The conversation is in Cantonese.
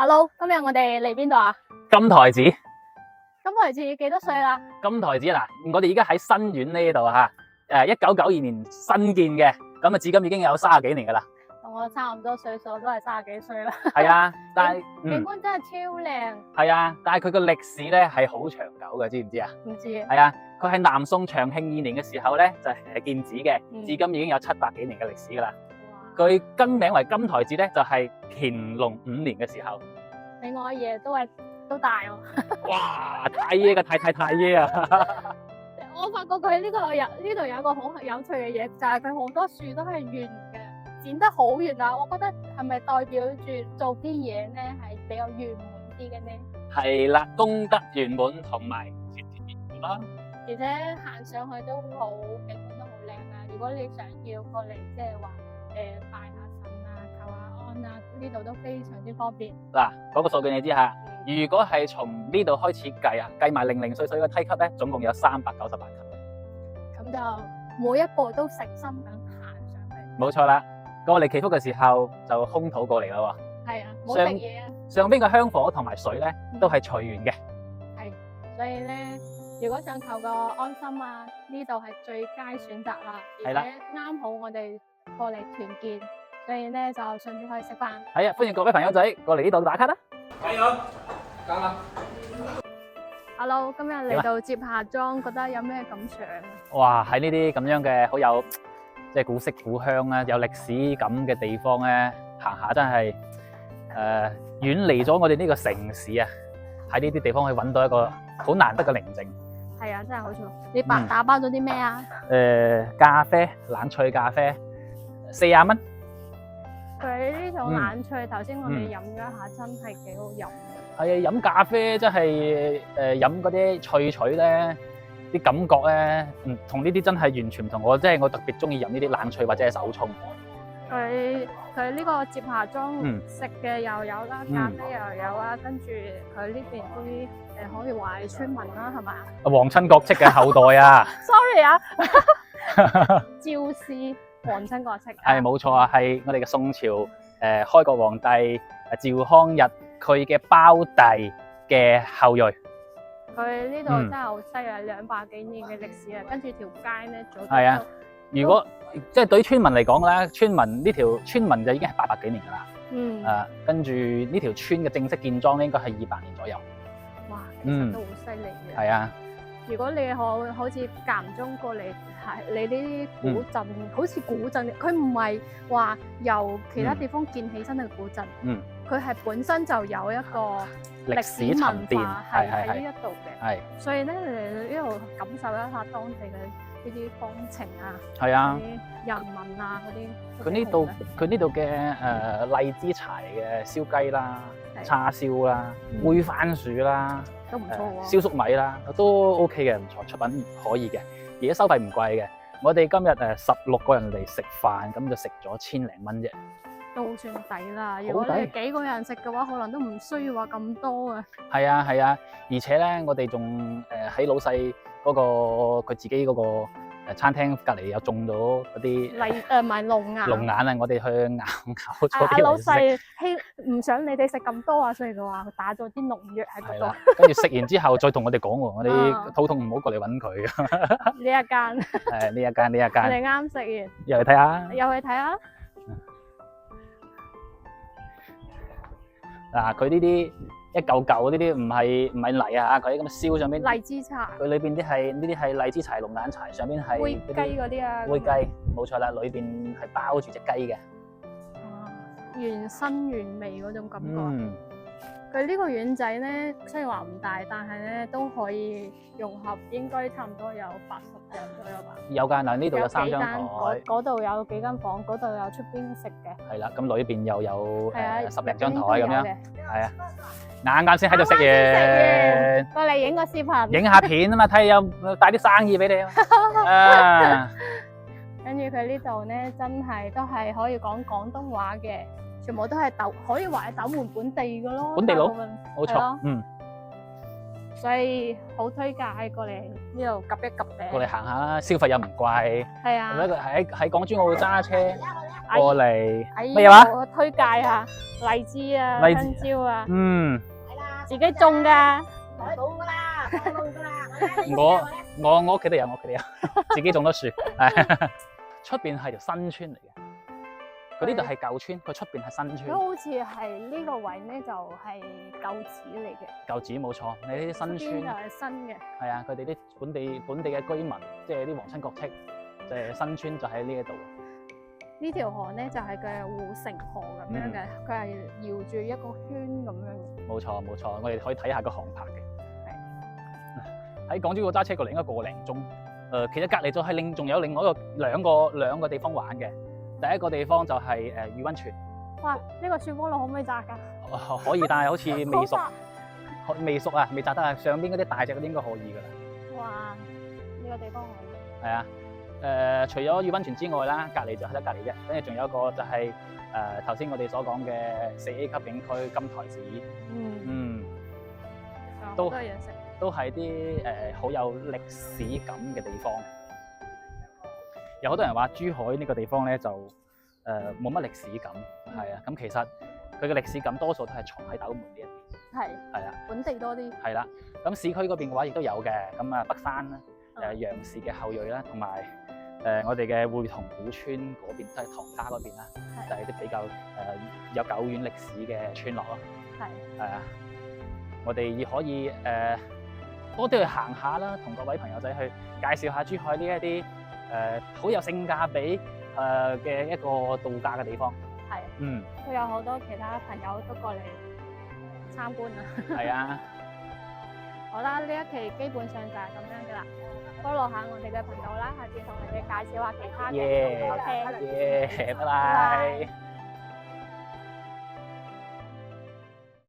Hello，今日我哋嚟邊度啊？金台寺，金台寺幾多歲啦？金台寺嗱，我哋而家喺新苑呢度吓，1992年新建嘅，咁啊至今已經有30幾年噶啦。同我差唔多歲數，都係30幾歲啦。係啊，但係景觀真係超靚。係啊，但係佢個歷史咧係好長久嘅，知唔知啊？唔知。係啊，佢係南宋長慶2年嘅時候咧就係建寺嘅，至今已經有700幾年嘅歷史噶啦。佢更名為金台寺咧，就係乾隆5年嘅時候。你我阿爺都大喎。哇！太爺嘅太爺啊！我發覺佢呢度有一個好有趣嘅嘢，就係佢好多樹都係圓嘅，剪得好圓啊！我覺得係咪代表住做啲嘢咧係比較圓滿啲嘅咧？係啦，功德圓滿同埋節節圓滿啦。而且行上去都好，景觀都好靚啊！如果你想要過嚟，即係話拜下神啊、求下安啊，呢度都非常之方便。嗱，嗰個數據你知下，如果係從呢度開始計啊，計埋零零碎碎嘅梯級咧，總共有398級。咁就每一步都誠心咁行上去。冇錯啦，過嚟祈福嘅時候就空肚過嚟啦喎。係啊，冇食嘢啊。上邊嘅香火同埋水咧，都係隨緣嘅。係，所以咧，如果想求個安心啊，呢度係最佳選擇啦。而且啱好我哋過嚟團建，所以咧就順便可以食飯。係啊，歡迎各位朋友仔過嚟呢度打卡啦。加油，加啦！ Hello， 今日嚟到接下莊，覺得有咩感想啊？哇！喺呢啲咁樣嘅好有即係古色古香咧，有歷史感嘅地方咧，行下真係遠離咗我哋呢個城市啊！喺呢啲地方可以揾到一個好難得嘅寧靜。係啊，真係好似你打包咗啲咩啊？咖啡，冷萃咖啡，40蚊。佢呢種冷萃，頭先我哋飲咗一下，真係幾好飲。係啊，飲咖啡真係飲嗰啲萃取咧，啲感覺咧，同呢啲真係完全唔同。我特別中意飲呢啲冷萃或者係手沖。佢呢個接下莊食嘅又有啦，咖啡又有啦，跟住佢呢邊啲可以話係村民啦，係嘛？皇親國戚嘅後代啊！Sorry 啊，趙氏皇親國戚。係冇錯啊，係我哋嘅宋朝開國皇帝趙匡謅佢嘅胞弟嘅後裔。佢呢度真係好犀利，200幾年嘅歷史啊！跟住條街咧，係啊，如果即係對於村民嚟講咧，呢條村民就已經係800幾年噶啦。跟住呢條村嘅正式建莊應該係200年左右。哇，其實都好犀利嘅。係啊，如果你好似間唔中過嚟你啲古鎮，好似古鎮，佢唔係話由其他地方建起身嘅古鎮，佢係本身就有一個歷史文化係喺呢一度嘅。係，所以咧你嚟呢度感受一下當地嘅呢啲風情啊，係啊，人民啊嗰啲。佢呢度嘅荔枝柴嘅燒雞啦、叉燒啦、煨番薯啦，都唔錯喎。燒粟米啦，都 OK 嘅，唔錯，出品可以嘅，而且收費唔貴嘅。我哋今日16個人嚟食飯，咁就食咗1000零蚊啫，都算抵啦。如果你幾個人食嘅話，可能都唔需要話咁多啊。係啊係啊，而且咧，我哋仲喺老細嗰個佢自己嗰個餐廳隔離有種咗嗰啲唔係龍眼。龍眼啊，我哋去咬咗啲。老細唔想你哋食咁多啊，所以佢話打咗啲農藥喺嗰度。跟住食完之後再同我哋講喎，我哋肚痛唔好過嚟揾佢。呢一間。係呢一間。你啱食完。又去睇下。又去睇下。嗱，佢呢啲一嚿嚿呢啲唔係泥啊，佢咁燒上邊。荔枝柴。佢裏邊呢啲係荔枝柴、龍眼柴，上邊係煨雞嗰啲啊。煨雞，冇錯啦，裏邊係包住隻雞嘅。原生原味嗰種感覺。佢呢個院仔咧，雖然話唔大，但係咧都可以融合，應該差唔多有80人左右吧。有間嗱，呢度有3張台，嗰度有幾間房，嗰度有出邊食嘅。係啦，咁裏邊又有10零張台咁樣。係啊，啱先喺度食完，過嚟影個視頻，影下片啊嘛，睇下有帶啲生意俾你啊。跟住佢呢度咧，真係都係可以講廣東話嘅。全部都係可以話係斗門本地嘅咯，本地佬，冇錯，所以好推介過嚟呢度 𥄫 一 𥄫 嘅。過嚟行下啦，消費又唔貴。係啊。喺港珠澳揸車過嚟乜嘢話？我推介下荔枝啊、荔枝香蕉啊，嗯，自己種㗎。攞到㗎啦，攞到㗎啦。我屋企都有，自己種咗樹。出邊係條新村嚟嘅，佢呢度係舊村，佢出邊係新佢村。好似係呢個位咧，就係舊址嚟嘅。舊址冇錯，你呢啲新呢村就係新嘅。係啊，佢哋啲本地嘅居民，即係啲皇親國戚，就係新村就喺呢一度。呢條河咧就係佢係護城河咁樣嘅，佢係繞住一個圈咁樣嘅。冇錯冇錯，我哋可以睇下個航拍嘅。喺港珠澳揸車過嚟應該個零鐘。其實隔離仲有另外兩個地方玩嘅。第一個地方就係御溫泉。哇！呢個雪峰路可唔可以摘㗎？可以，但係好似未熟，好未熟啊，未摘得啊。上邊嗰啲大隻嗰啲應該可以㗎啦。哇！呢個地方可以。係啊。除咗御溫泉之外啦，隔離就喺得隔離啫。跟住仲有一個就係頭先我哋所講嘅4A 級景區金台寺。都多嘢食。都係啲好有歷史感嘅地方。有好多人話珠海呢個地方咧就冇乜歷史感，係啊。咁其實佢嘅歷史感多數都係藏喺斗門呢一邊。係啊，本地多啲。係啦，咁市區嗰邊嘅話亦都有嘅。咁啊北山啦，楊氏嘅後裔啦，同埋我哋嘅會同古村嗰邊，即係唐家嗰邊啦，就係啲比較有久遠歷史嘅村落咯。係啊，我哋可以多啲去行下啦，同各位朋友仔去介紹下珠海呢一啲好有性價比嘅一個度假嘅地方。係。都有好多其他朋友都過嚟參觀啊。係啊。好啦，呢一期基本上就係咁樣嘅啦。follow 下我哋嘅頻道啦，下次同你哋介紹下其他嘅。OK。拜拜。